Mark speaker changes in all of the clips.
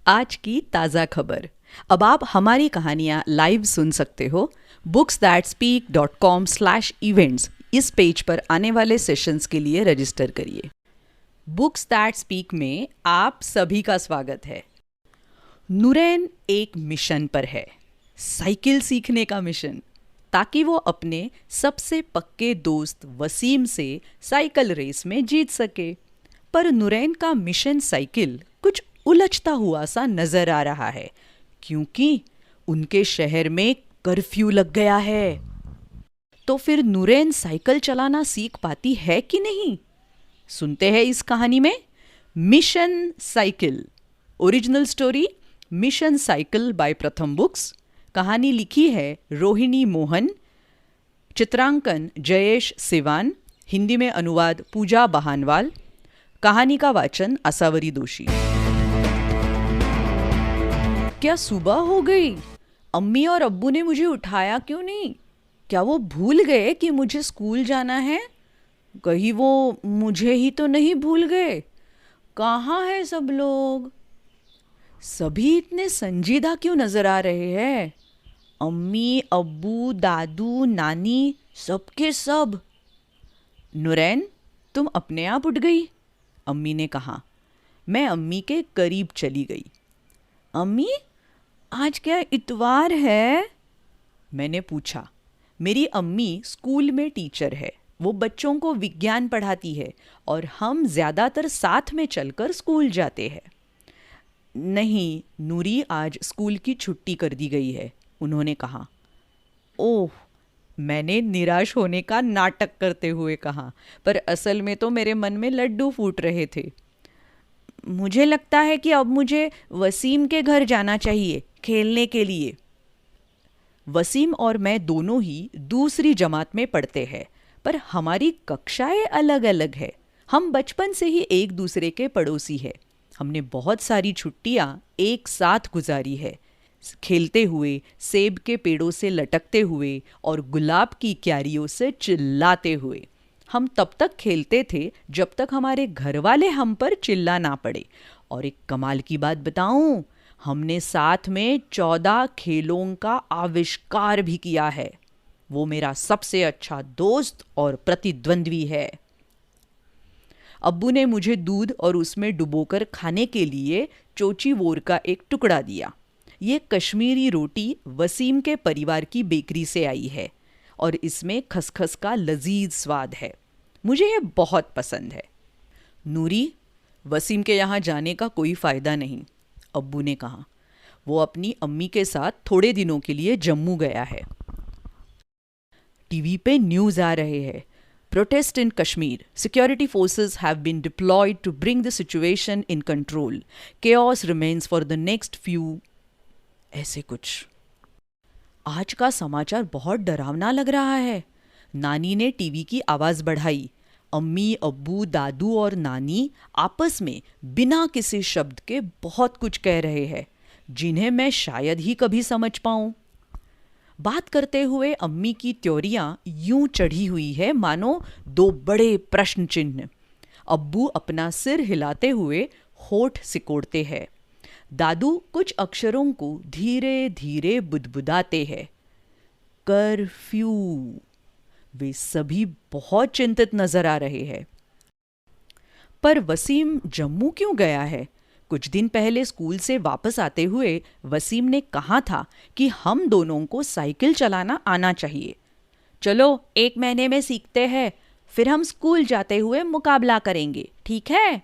Speaker 1: आज की ताज़ा खबर। अब आप हमारी कहानियाँ लाइव सुन सकते हो booksthatspeak.com/events इस पेज पर आने वाले सेशंस के लिए रजिस्टर करिए। बुक्स दैट स्पीक में आप सभी का स्वागत है। नूरैन एक मिशन पर है, साइकिल सीखने का मिशन, ताकि वो अपने सबसे पक्के दोस्त वसीम से साइकिल रेस में जीत सके। पर नूरैन का मिशन साइकिल कुछ उलझता हुआ सा नजर आ रहा है, क्योंकि उनके शहर में कर्फ्यू लग गया है। तो फिर नूरैन साइकिल चलाना सीख पाती है कि नहीं? सुनते हैं इस कहानी में। Mission cycle, original story mission cycle by Pratham books. कहानी लिखी है रोहिणी मोहन, चित्रांकन जयेश सिवान, हिंदी में अनुवाद पूजा बहानवाल। कहानी का वाचन आसावरी दोषी। क्या सुबह हो गई? अम्मी और अब्बू ने मुझे उठाया क्यों नहीं? क्या वो भूल गए कि मुझे स्कूल जाना है? कहीं वो मुझे ही तो नहीं भूल गए? कहाँ है सब लोग? सभी इतने संजीदा क्यों नजर आ रहे हैं? अम्मी, अब्बू, दादू, नानी, सबके सब। नूरैन, तुम अपने आप उठ गई? अम्मी ने कहा। मैं अम्मी के करीब चली गई। अम्मी, आज क्या इतवार है? मैंने पूछा। मेरी अम्मी स्कूल में टीचर है, वो बच्चों को विज्ञान पढ़ाती है और हम ज़्यादातर साथ में चलकर स्कूल जाते हैं। नहीं नूरी, आज स्कूल की छुट्टी कर दी गई है, उन्होंने कहा। ओह, मैंने निराश होने का नाटक करते हुए कहा, पर असल में तो मेरे मन में लड्डू फूट रहे थे। मुझे लगता है कि अब मुझे वसीम के घर जाना चाहिए खेलने के लिए। वसीम और मैं दोनों ही दूसरी जमात में पढ़ते हैं, पर हमारी कक्षाएं अलग अलग है। हम बचपन से ही एक दूसरे के पड़ोसी हैं। हमने बहुत सारी छुट्टियां एक साथ गुजारी है, खेलते हुए, सेब के पेड़ों से लटकते हुए और गुलाब की क्यारियों से चिल्लाते हुए। हम तब तक खेलते थे जब तक हमारे घर वाले हम पर चिल्ला ना पड़े। और एक कमाल की बात बताऊं, हमने साथ में 14 खेलों का आविष्कार भी किया है। वो मेरा सबसे अच्छा दोस्त और प्रतिद्वंद्वी है। अब्बू ने मुझे दूध और उसमें डुबोकर खाने के लिए चोची वोर का एक टुकड़ा दिया। ये कश्मीरी रोटी वसीम के परिवार की बेकरी से आई है और इसमें खसखस का लजीज स्वाद है। मुझे ये बहुत पसंद है। नूरी, वसीम के यहाँ जाने का कोई फ़ायदा नहीं, अब्बू ने कहा। वो अपनी अम्मी के साथ थोड़े दिनों के लिए जम्मू गया है। टीवी पे न्यूज़ आ रहे हैं। Protest in Kashmir, security forces have been deployed to bring the situation in control, chaos remains for the next few, ऐसे कुछ। आज का समाचार बहुत डरावना लग रहा है। नानी ने टीवी की आवाज़ बढ़ाई। अम्मी, अब्बू, दादू और नानी आपस में बिना किसी शब्द के बहुत कुछ कह रहे हैं, जिन्हें मैं शायद ही कभी समझ पाऊं। बात करते हुए अम्मी की त्योरियां यूं चढ़ी हुई है मानो दो बड़े प्रश्न चिन्ह। अब्बू अपना सिर हिलाते हुए होठ सिकोड़ते हैं। दादू कुछ अक्षरों को धीरे धीरे बुदबुदाते हैं। कर्फ्यू। वे सभी बहुत चिंतित नजर आ रहे हैं। पर वसीम जम्मू क्यों गया है? कुछ दिन पहले स्कूल से वापस आते हुए वसीम ने कहा था कि हम दोनों को साइकिल चलाना आना चाहिए। चलो 1 महीने में सीखते हैं, फिर हम स्कूल जाते हुए मुकाबला करेंगे, ठीक है?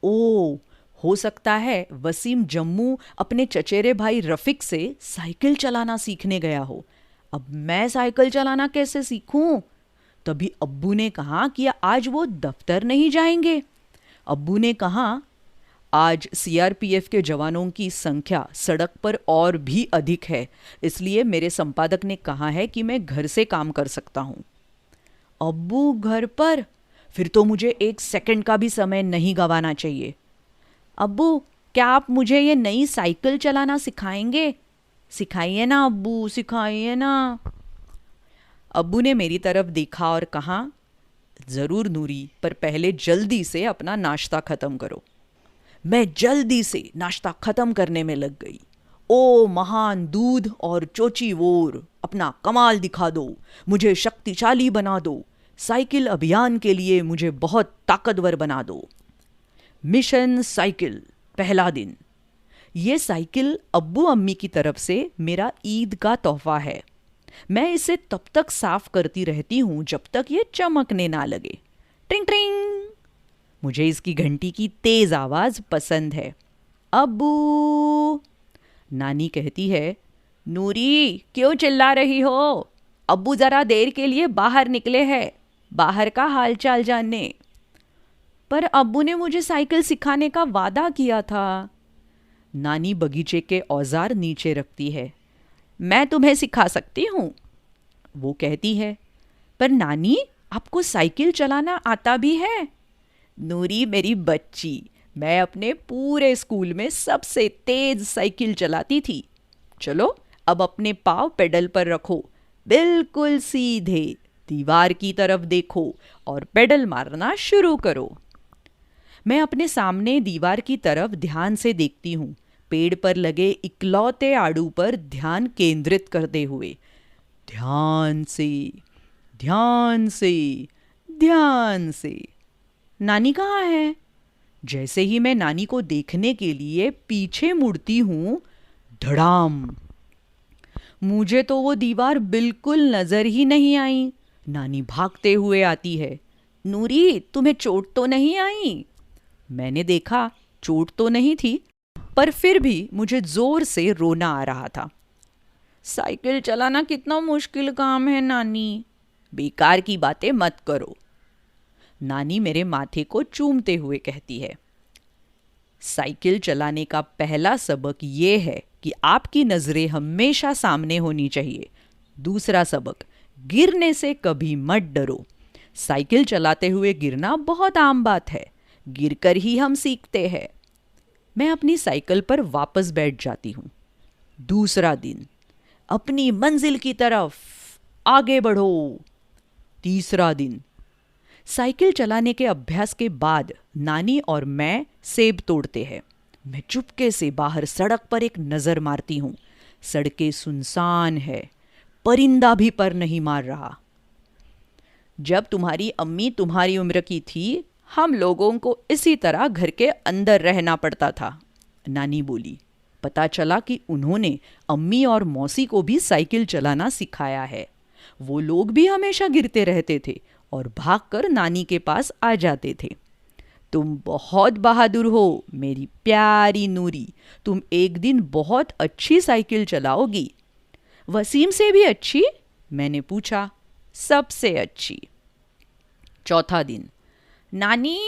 Speaker 1: ओह, हो सकता है वसीम जम्मू अपने चचेरे भाई रफीक से साइकिल चलाना सीखने गया हो। अब मैं साइकिल चलाना कैसे सीखूं? तभी अब्बू ने कहा कि आज वो दफ्तर नहीं जाएंगे। अब्बू ने कहा, आज सीआरपीएफ के जवानों की संख्या सड़क पर और भी अधिक है, इसलिए मेरे संपादक ने कहा है कि मैं घर से काम कर सकता हूँ। अब्बू घर पर? फिर तो मुझे 1 सेकंड का भी समय नहीं गंवाना चाहिए। अब्बू, क्या आप मुझे ये नई साइकिल चलाना सिखाएंगे? सिखाइए ना अब्बू, सिखाइए ना। अब्बू ने मेरी तरफ देखा और कहा, ज़रूर नूरी, पर पहले जल्दी से अपना नाश्ता ख़त्म करो। मैं जल्दी से नाश्ता खत्म करने में लग गई। ओ महान दूध और चोची वोर, अपना कमाल दिखा दो, मुझे शक्तिशाली बना दो, साइकिल अभियान के लिए मुझे बहुत ताकतवर बना दो। मिशन साइकिल, पहला दिन। ये साइकिल अब्बू अम्मी की तरफ से मेरा ईद का तोहफा है। मैं इसे तब तक साफ करती रहती हूँ जब तक ये चमकने ना लगे। ट्रिंग ट्रिंग। मुझे इसकी घंटी की तेज आवाज पसंद है। अब्बू, नानी कहती है, नूरी क्यों चिल्ला रही हो? अब्बू जरा देर के लिए बाहर निकले हैं, बाहर का हालचाल जानने। पर अब्बू ने मुझे साइकिल सिखाने का वादा किया था। नानी बगीचे के औजार नीचे रखती है। मैं तुम्हें सिखा सकती हूँ, वो कहती है। पर नानी, आपको साइकिल चलाना आता भी है? नूरी मेरी बच्ची, मैं अपने पूरे स्कूल में सबसे तेज साइकिल चलाती थी। चलो अब अपने पाँव पेडल पर रखो, बिल्कुल सीधे, दीवार की तरफ देखो और पेडल मारना शुरू करो। मैं अपने सामने दीवार की तरफ ध्यान से देखती हूँ, पेड़ पर लगे इकलौते आड़ू पर ध्यान केंद्रित करते हुए। ध्यान से, ध्यान से, ध्यान से। नानी कहाँ है? जैसे ही मैं नानी को देखने के लिए पीछे मुड़ती हूँ, धड़ाम, मुझे तो वो दीवार बिल्कुल नजर ही नहीं आई। नानी भागते हुए आती है। नूरी, तुम्हें चोट तो नहीं आई? मैंने देखा चोट तो नहीं थी, पर फिर भी मुझे जोर से रोना आ रहा था। साइकिल चलाना कितना मुश्किल काम है नानी। बेकार की बातें मत करो, नानी मेरे माथे को चूमते हुए कहती है। साइकिल चलाने का पहला सबक ये है कि आपकी नजरें हमेशा सामने होनी चाहिए। दूसरा सबक, गिरने से कभी मत डरो। साइकिल चलाते हुए गिरना बहुत आम बात है, गिरकर ही हम सीखते हैं। मैं अपनी साइकिल पर वापस बैठ जाती हूँ। दूसरा दिन, अपनी मंजिल की तरफ आगे बढ़ो। तीसरा दिन, साइकिल चलाने के अभ्यास के बाद नानी और मैं सेब तोड़ते हैं। मैं चुपके से बाहर सड़क पर एक नज़र मारती हूँ। सड़कें सुनसान है, परिंदा भी पर नहीं मार रहा। जब तुम्हारी अम्मी तुम्हारी उम्र की थी, हम लोगों को इसी तरह घर के अंदर रहना पड़ता था, नानी बोली। पता चला कि उन्होंने अम्मी और मौसी को भी साइकिल चलाना सिखाया है। वो लोग भी हमेशा गिरते रहते थे और भागकर नानी के पास आ जाते थे। तुम बहुत बहादुर हो मेरी प्यारी नूरी, तुम एक दिन बहुत अच्छी साइकिल चलाओगी। वसीम से भी अच्छी? मैंने पूछा। सबसे अच्छी। चौथा दिन, नानी,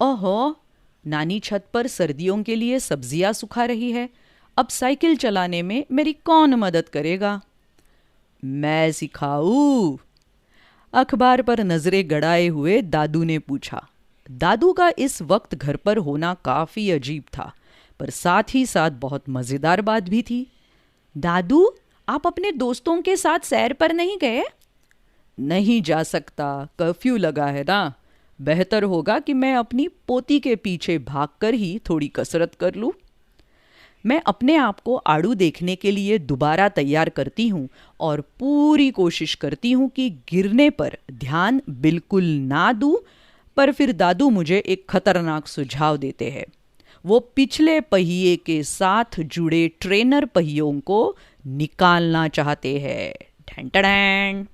Speaker 1: ओहो, नानी छत पर सर्दियों के लिए सब्जियां सुखा रही है। अब साइकिल चलाने में मेरी कौन मदद करेगा? मैं सिखाऊं? अखबार पर नजरें गड़ाए हुए दादू ने पूछा। दादू का इस वक्त घर पर होना काफी अजीब था, पर साथ ही साथ बहुत मजेदार बात भी थी। दादू, आप अपने दोस्तों के साथ सैर पर नहीं गए? नहीं जा सकता, कर्फ्यू लगा है ना। बेहतर होगा कि मैं अपनी पोती के पीछे भागकर ही थोड़ी कसरत कर लूं। मैं अपने आप को आड़ू देखने के लिए दोबारा तैयार करती हूँ और पूरी कोशिश करती हूँ कि गिरने पर ध्यान बिल्कुल ना दूं। पर फिर दादू मुझे एक खतरनाक सुझाव देते हैं। वो पिछले पहिए के साथ जुड़े ट्रेनर पहियों को निकालना चाहते हैं। ठन ठन।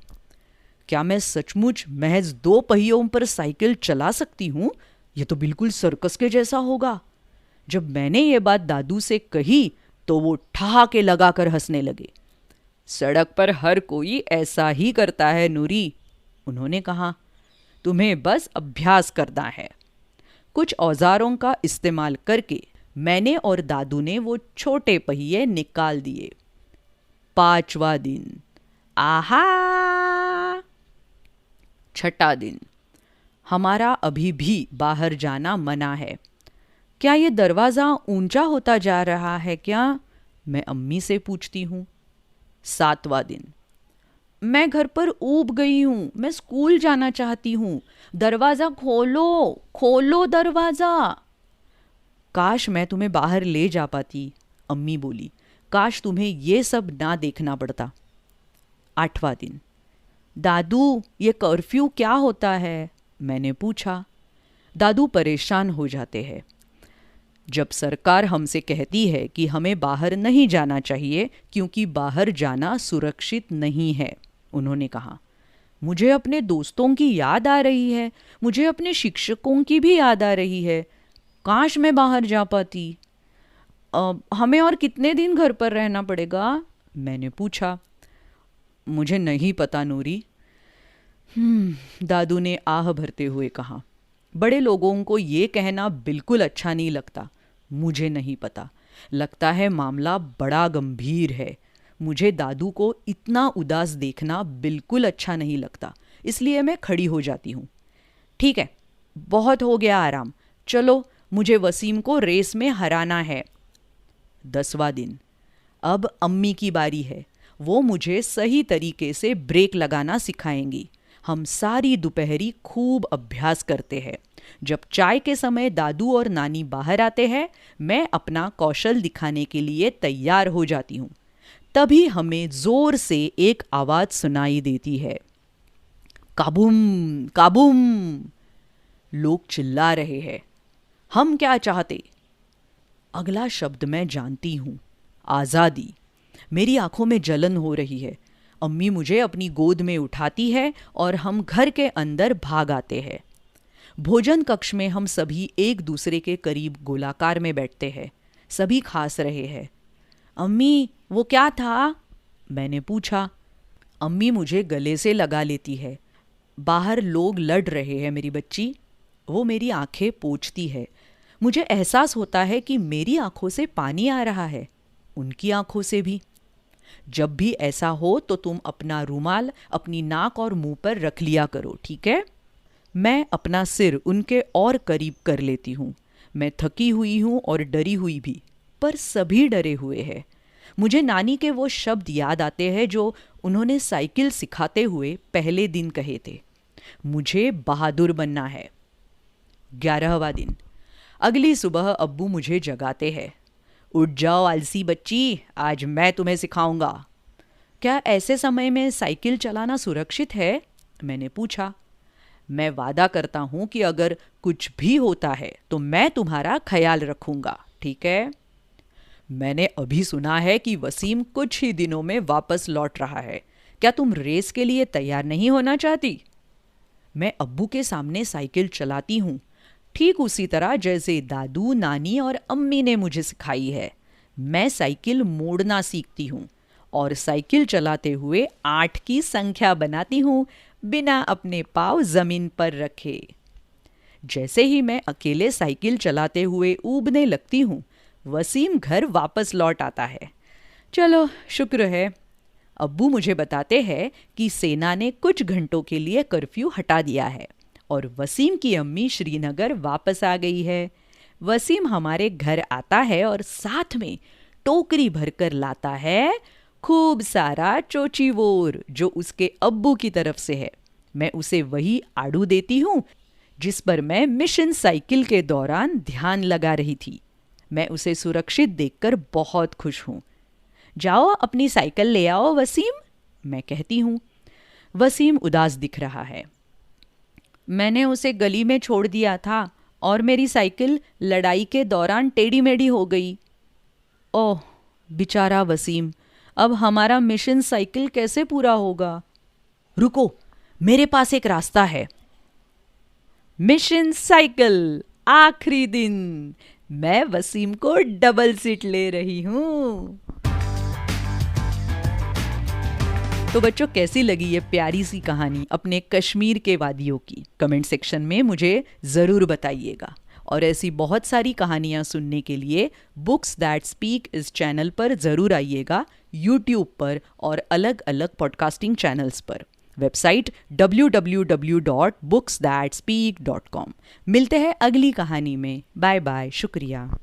Speaker 1: क्या मैं सचमुच महज 2 पहियों पर साइकिल चला सकती हूँ? यह तो बिल्कुल सर्कस के जैसा होगा। जब मैंने ये बात दादू से कही तो वो ठहाके लगाकर हंसने लगे। सड़क पर हर कोई ऐसा ही करता है नूरी, उन्होंने कहा। तुम्हें बस अभ्यास करना है। कुछ औजारों का इस्तेमाल करके मैंने और दादू ने वो छोटे पहिए निकाल दिए। 5वां दिन, आहा। 6ठा दिन, हमारा अभी भी बाहर जाना मना है। क्या ये दरवाज़ा ऊंचा होता जा रहा है क्या? मैं अम्मी से पूछती हूँ। 7वां दिन, मैं घर पर ऊब गई हूँ, मैं स्कूल जाना चाहती हूँ। दरवाज़ा खोलो, खोलो दरवाज़ा। काश मैं तुम्हें बाहर ले जा पाती, अम्मी बोली। काश तुम्हें ये सब ना देखना पड़ता। 8वां दिन। दादू, ये कर्फ्यू क्या होता है? मैंने पूछा। दादू परेशान हो जाते हैं। जब सरकार हमसे कहती है कि हमें बाहर नहीं जाना चाहिए क्योंकि बाहर जाना सुरक्षित नहीं है, उन्होंने कहा। मुझे अपने दोस्तों की याद आ रही है, मुझे अपने शिक्षकों की भी याद आ रही है। काश मैं बाहर जा पाती। हमें और कितने दिन घर पर रहना पड़ेगा? मैंने पूछा। मुझे नहीं पता नूरी, दादू ने आह भरते हुए कहा। बड़े लोगों को ये कहना बिल्कुल अच्छा नहीं लगता। मुझे नहीं पता, लगता है मामला बड़ा गंभीर है। मुझे दादू को इतना उदास देखना बिल्कुल अच्छा नहीं लगता, इसलिए मैं खड़ी हो जाती हूँ। ठीक है, बहुत हो गया आराम, चलो मुझे वसीम को रेस में हराना है। 10वां दिन। अब अम्मी की बारी है। वो मुझे सही तरीके से ब्रेक लगाना सिखाएंगी। हम सारी दोपहरी खूब अभ्यास करते हैं। जब चाय के समय दादू और नानी बाहर आते हैं, मैं अपना कौशल दिखाने के लिए तैयार हो जाती हूँ। तभी हमें जोर से एक आवाज सुनाई देती है, काबूम काबूम। लोग चिल्ला रहे हैं। हम क्या चाहते? अगला शब्द मैं जानती हूँ, आज़ादी। मेरी आंखों में जलन हो रही है। अम्मी मुझे अपनी गोद में उठाती है और हम घर के अंदर भाग आते हैं। भोजन कक्ष में हम सभी एक दूसरे के करीब गोलाकार में बैठते हैं। सभी खांस रहे हैं। अम्मी, वो क्या था? मैंने पूछा। अम्मी मुझे गले से लगा लेती है। बाहर लोग लड़ रहे हैं मेरी बच्ची। वो मेरी आंखें पोंछती है। मुझे एहसास होता है कि मेरी आंखों से पानी आ रहा है, उनकी आंखों से भी। जब भी ऐसा हो तो तुम अपना रुमाल अपनी नाक और मुंह पर रख लिया करो, ठीक है? मैं अपना सिर उनके और करीब कर लेती हूँ। मैं थकी हुई हूँ और डरी हुई भी, पर सभी डरे हुए हैं। मुझे नानी के वो शब्द याद आते हैं जो उन्होंने साइकिल सिखाते हुए पहले दिन कहे थे, मुझे बहादुर बनना है। 11वां दिन। अगली सुबह अब्बू मुझे जगाते हैं। उठ जाओ आलसी बच्ची, आज मैं तुम्हें सिखाऊंगा। क्या ऐसे समय में साइकिल चलाना सुरक्षित है? मैंने पूछा। मैं वादा करता हूं कि अगर कुछ भी होता है तो मैं तुम्हारा ख्याल रखूंगा, ठीक है? मैंने अभी सुना है कि वसीम कुछ ही दिनों में वापस लौट रहा है। क्या तुम रेस के लिए तैयार नहीं होना चाहती? मैं अब्बू के सामने साइकिल चलाती हूँ, ठीक उसी तरह जैसे दादू, नानी और अम्मी ने मुझे सिखाई है। मैं साइकिल मोड़ना सीखती हूँ और साइकिल चलाते हुए 8 की संख्या बनाती हूँ, बिना अपने पाँव जमीन पर रखे। जैसे ही मैं अकेले साइकिल चलाते हुए ऊबने लगती हूँ, वसीम घर वापस लौट आता है। चलो शुक्र है। अब्बू मुझे बताते हैं कि सेना ने कुछ घंटों के लिए कर्फ्यू हटा दिया है और वसीम की अम्मी श्रीनगर वापस आ गई है। वसीम हमारे घर आता है और साथ में टोकरी भरकर लाता है खूब सारा चोचीवोर जो उसके अब्बू की तरफ से है। मैं उसे वही आड़ू देती हूँ जिस पर मैं मिशन साइकिल के दौरान ध्यान लगा रही थी। मैं उसे सुरक्षित देखकर बहुत खुश हूँ। जाओ अपनी साइकिल ले आओ वसीम, मैं कहती हूँ। वसीम उदास दिख रहा है। मैंने उसे गली में छोड़ दिया था और मेरी साइकिल लड़ाई के दौरान टेढ़ी मेढ़ी हो गई। ओह बेचारा वसीम, अब हमारा मिशन साइकिल कैसे पूरा होगा? रुको, मेरे पास एक रास्ता है। मिशन साइकिल, आखिरी दिन। मैं वसीम को डबल सीट ले रही हूँ। तो बच्चों, कैसी लगी ये प्यारी सी कहानी अपने कश्मीर के वादियों की? कमेंट सेक्शन में मुझे ज़रूर बताइएगा। और ऐसी बहुत सारी कहानियाँ सुनने के लिए बुक्स दैट स्पीक इस चैनल पर ज़रूर आइएगा, यूट्यूब पर और अलग अलग पॉडकास्टिंग चैनल्स पर। Website www.booksthatspeak.com। मिलते हैं अगली कहानी में। बाय बाय, शुक्रिया।